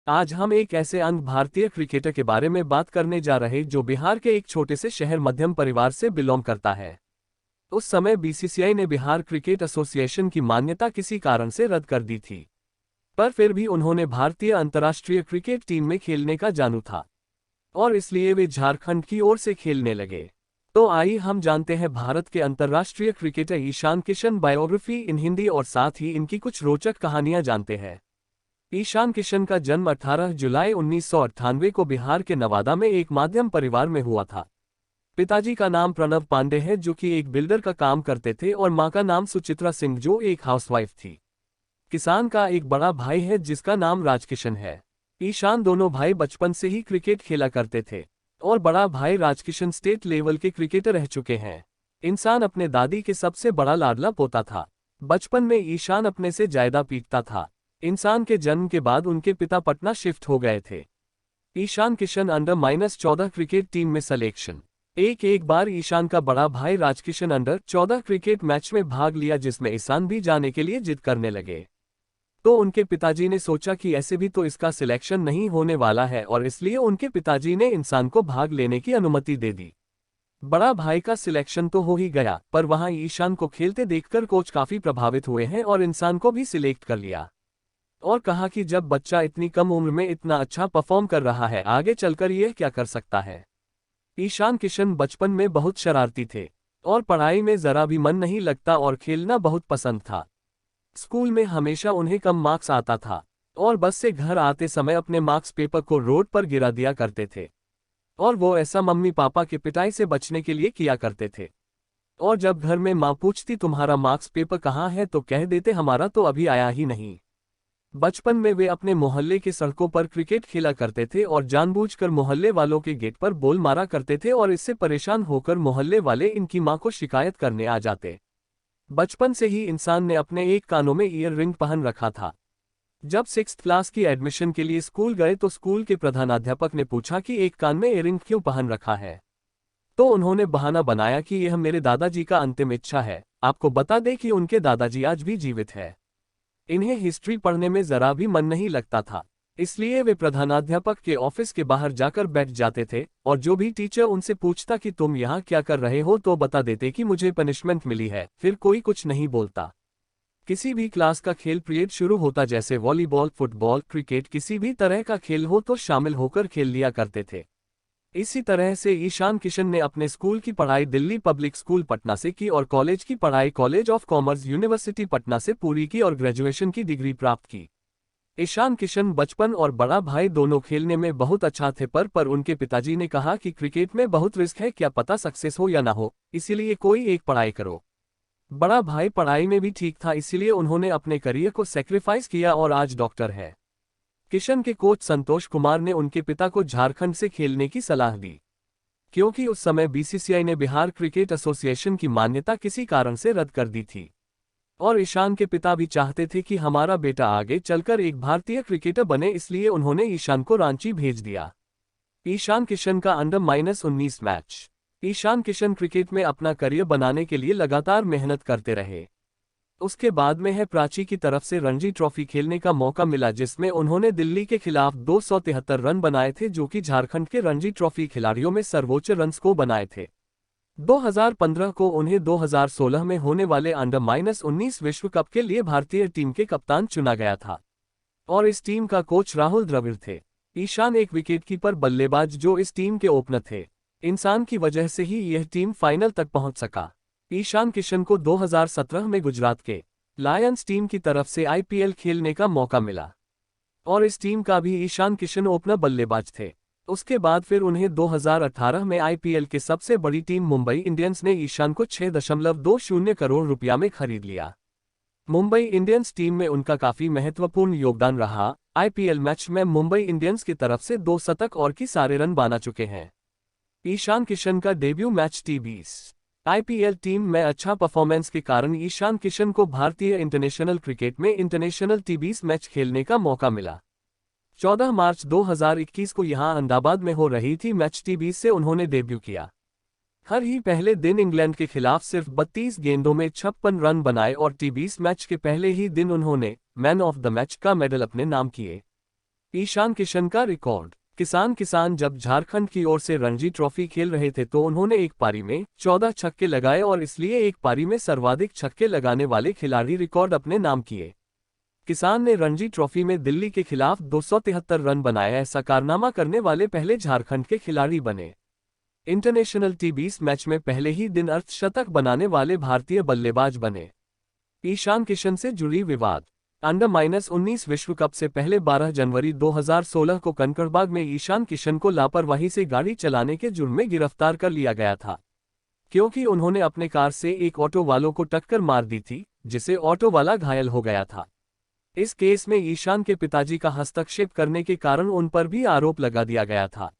आज हम एक ऐसे अंग भारतीय क्रिकेटर के बारे में बात करने जा रहे जो बिहार के एक छोटे से शहर मध्यम परिवार से बिलोंग करता है। उस समय बीसीसीआई ने बिहार क्रिकेट एसोसिएशन की मान्यता किसी कारण से रद्द कर दी थी, पर फिर भी उन्होंने भारतीय अंतर्राष्ट्रीय क्रिकेट टीम में खेलने का जानू था और इसलिए वे झारखंड की ओर से खेलने लगे। तो आइए हम जानते हैं भारत के अंतर्राष्ट्रीय क्रिकेटर ईशान किशन बायोग्राफी इन हिंदी और साथ ही इनकी कुछ रोचक कहानियां जानते हैं। ईशान किशन का जन्म 18 जुलाई 1998 को बिहार के नवादा में एक माध्यम परिवार में हुआ था। पिताजी का नाम प्रणव पांडे है जो कि एक बिल्डर का काम करते थे और मां का नाम सुचित्रा सिंह जो एक हाउसवाइफ थी। किसान का एक बड़ा भाई है जिसका नाम राजकिशन है। ईशान दोनों भाई बचपन से ही क्रिकेट खेला करते थे और बड़ा भाई राजकिशन स्टेट लेवल के क्रिकेटर रह चुके हैं। इंसान अपने दादी के सबसे बड़ा लाडला पोता था। बचपन में ईशान अपने से ज्यादा पीटता था। इंसान के जन्म के बाद उनके पिता पटना शिफ्ट हो गए थे। ईशान किशन अंडर-14 क्रिकेट टीम में सिलेक्शन। एक बार ईशान का बड़ा भाई राजकिशन अंडर-14 क्रिकेट मैच में भाग लिया जिसमें ईशान भी जाने के लिए जिद करने लगे। तो उनके पिताजी ने सोचा कि ऐसे भी तो इसका सिलेक्शन नहीं होने वाला है और इसलिए उनके पिताजी ने इंसान को भाग लेने की अनुमति दे दी। बड़ा भाई का सिलेक्शन तो हो ही गया, पर वहां ईशान को खेलते देखकर कोच काफी प्रभावित हुए हैं और इंसान को भी सिलेक्ट कर लिया और कहा कि जब बच्चा इतनी कम उम्र में इतना अच्छा परफॉर्म कर रहा है, आगे चलकर यह क्या कर सकता है। ईशान किशन बचपन में बहुत शरारती थे और पढ़ाई में जरा भी मन नहीं लगता और खेलना बहुत पसंद था। स्कूल में हमेशा उन्हें कम मार्क्स आता था और बस से घर आते समय अपने मार्क्स पेपर को रोड पर गिरा दिया करते थे और वो ऐसा मम्मी पापा की पिटाई से बचने के लिए किया करते थे। और जब घर में माँ पूछती तुम्हारा मार्क्स पेपर कहाँ है तो कह देते हमारा तो अभी आया ही नहीं। बचपन में वे अपने मोहल्ले की सड़कों पर क्रिकेट खेला करते थे और जानबूझकर मोहल्ले वालों के गेट पर बॉल मारा करते थे और इससे परेशान होकर मोहल्ले वाले इनकी मां को शिकायत करने आ जाते। बचपन से ही इंसान ने अपने एक कानों में ईयर रिंग पहन रखा था। जब 6th क्लास की एडमिशन के लिए स्कूल गए तो स्कूल के प्रधानाध्यापक ने पूछा कि एक कान में ईयरिंग क्यों पहन रखा है, तो उन्होंने बहाना बनाया कि यह मेरे दादाजी का अंतिम इच्छा है। आपको बता दें कि उनके दादाजी आज भी जीवित है। इन्हें हिस्ट्री पढ़ने में जरा भी मन नहीं लगता था, इसलिए वे प्रधानाध्यापक के ऑफिस के बाहर जाकर बैठ जाते थे और जो भी टीचर उनसे पूछता कि तुम यहाँ क्या कर रहे हो तो बता देते कि मुझे पनिशमेंट मिली है। फिर कोई कुछ नहीं बोलता। किसी भी क्लास का खेल पीरियड शुरू होता जैसे वॉलीबॉल, फुटबॉल, क्रिकेट, किसी भी तरह का खेल हो तो शामिल होकर खेल लिया करते थे। इसी तरह से ईशान किशन ने अपने स्कूल की पढ़ाई दिल्ली पब्लिक स्कूल पटना से की और कॉलेज की पढ़ाई college of commerce university Patna से पूरी की और ग्रेजुएशन की डिग्री प्राप्त की। ईशान किशन बचपन और बड़ा भाई दोनों खेलने में बहुत अच्छा थे पर उनके पिताजी ने कहा कि क्रिकेट में बहुत रिस्क है, क्या पता सक्सेस हो या ना हो, इसीलिए कोई एक पढ़ाई करो। बड़ा भाई पढ़ाई में भी ठीक था, इसीलिए उन्होंने अपने करियर को सेक्रीफाइस किया और आज डॉक्टर है। किशन के कोच संतोष कुमार ने उनके पिता को झारखंड से खेलने की सलाह दी, क्योंकि उस समय बीसीसीआई ने बिहार क्रिकेट एसोसिएशन की मान्यता किसी कारण से रद्द कर दी थी और ईशान के पिता भी चाहते थे कि हमारा बेटा आगे चलकर एक भारतीय क्रिकेटर बने, इसलिए उन्होंने ईशान को रांची भेज दिया। ईशान किशन का under nineteen match. Ishan Kishan cricket में अपना करियर बनाने के लिए लगातार मेहनत करते रहे। उसके बाद में है प्राची की तरफ से रणजी ट्रॉफी खेलने का मौका मिला जिसमें उन्होंने दिल्ली के खिलाफ 273 रन बनाए थे जो कि झारखंड के रणजी ट्रॉफी खिलाड़ियों में सर्वोच्च रन्स को बनाए थे। 2015 को उन्हें 2016 में होने वाले अंडर-19 विश्व कप के लिए भारतीय टीम के कप्तान चुना गया था और इस टीम का कोच राहुल द्रविड़ थे। ईशान एक विकेटकीपर बल्लेबाज जो इस टीम के ओपनर थे। इंसान की वजह से ही यह टीम फाइनल तक पहुंच सका। ईशान किशन को 2017 में गुजरात के लायंस टीम की तरफ से आईपीएल खेलने का मौका मिला और इस टीम का भी ईशान किशन ओपनर बल्लेबाज थे। उसके बाद फिर उन्हें 2018 में आईपीएल के सबसे बड़ी टीम मुंबई इंडियंस ने ईशान को 6.20 करोड़ रुपया में खरीद लिया। मुंबई इंडियंस टीम में उनका काफी महत्वपूर्ण योगदान रहा। आईपीएल मैच में मुंबई इंडियंस की तरफ से 2 शतक और की सारे रन बना चुके हैं। ईशान किशन का debut match T20 IPL team में अच्छा परफॉर्मेंस के कारण ईशान किशन को भारतीय इंटरनेशनल क्रिकेट में इंटरनेशनल T20 मैच खेलने का मौका मिला। 14 मार्च 2021 को यहां अहमदाबाद में हो रही थी मैच T20 से उन्होंने डेब्यू किया। हर ही पहले दिन इंग्लैंड के खिलाफ सिर्फ 32 गेंदों में 56 रन बनाए और T20 मैच के पहले ही दिन उन्होंने मैन ऑफ द मैच का मेडल अपने नाम किए। ईशान किशन का रिकॉर्ड। किसान जब झारखंड की ओर से रणजी ट्रॉफी खेल रहे थे तो उन्होंने एक पारी में 14 छक्के लगाए और इसलिए एक पारी में सर्वाधिक छक्के लगाने वाले खिलाड़ी रिकॉर्ड अपने नाम किए। किसान ने रणजी ट्रॉफी में दिल्ली के खिलाफ 273 रन बनाए, ऐसा कारनामा करने वाले पहले झारखंड के खिलाड़ी बने। इंटरनेशनल टी20 मैच में पहले ही दिन अर्धशतक बनाने वाले भारतीय बल्लेबाज बने। ईशान किशन से जुड़ी विवाद। अंडर-19 विश्व कप से पहले 12 जनवरी 2016 को कंकड़बाग में ईशान किशन को लापरवाही से गाड़ी चलाने के जुर्म में गिरफ्तार कर लिया गया था, क्योंकि उन्होंने अपने कार से एक ऑटो वालों को टक्कर मार दी थी, जिससे ऑटो वाला घायल हो गया था। इस केस में ईशान के पिताजी का हस्तक्षेप करने के कारण उन पर भी आरोप लगा दिया गया था।